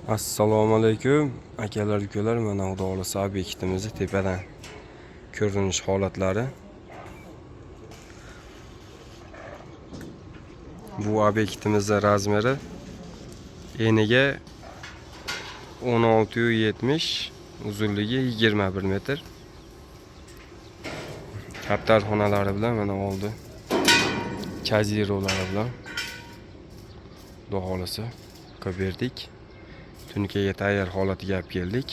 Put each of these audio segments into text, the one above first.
Assalomu alaykum akalar ukalar, mana xudo xolasa obyektimizni tepadan ko'rinish holatlari. Bu obyektimizning razmeri eniga 16,70, uzunligi 21 metr. Kaptar xonalari bilan mana oldi. Kazirolari bilan xudo xolasa qilib berdik. Tungaga tayyor holatiga olib keldik.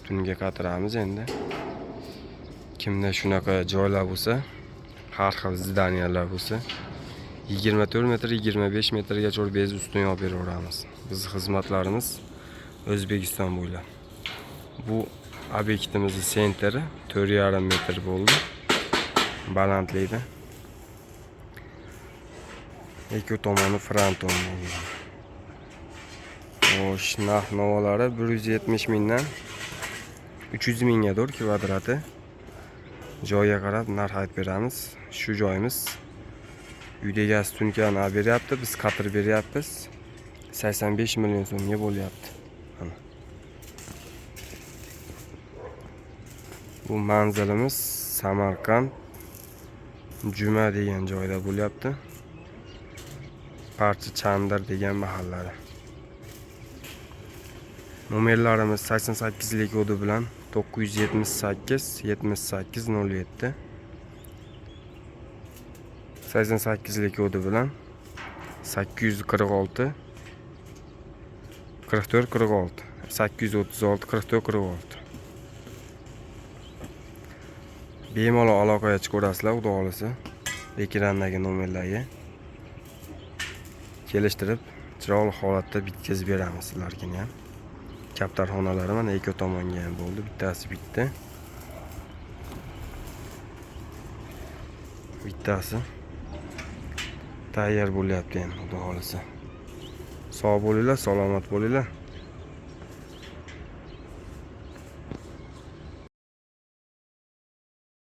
Tunga qatiramiz endi. Kimda shunaqa joylar bo'lsa, har xil zdaniyalar bo'lsa, 24 metr, 25 metrgacha bez ustun yopib beraveramiz. Bizning xizmatlarimiz O'zbekiston bo'ylab. Bu obyektimizning sentri 4,5 metr bo'ldi. Balandlikda. Ikki tomoni fronton. Xo'sh, narx-navolari 170 mingdan 300 minggadir kvadrati. Joyga qarab narx aytib beramiz. Shu joyimiz uyda egasi tunkani olib beryapti, biz qatirib beryapmiz. 85 million so'mga bo'lyapti. Bu manzilimiz Samarqand Juma degan joyda bo'lyapti. Parcha Chandir degan mahallada. Nomerlarimiz 88lik kodi bilan 978 78 07. 88lik kodi bilan 846 44 46 836 44 46. Bemalol aloqaga chiqaverasizlar, xudo xolasa. Ekrandagi nomerlarga kelishtirib, chiroyli holatda bitkazib beramiz sizlarga ham. Kaptar xonalari mana ikki tomonga ham bo'ldi, bittasi bitta. Bittasi tayyor bo'lyapti endi, xudo xolasa. Sog' bo'linglar, salomat bo'linglar.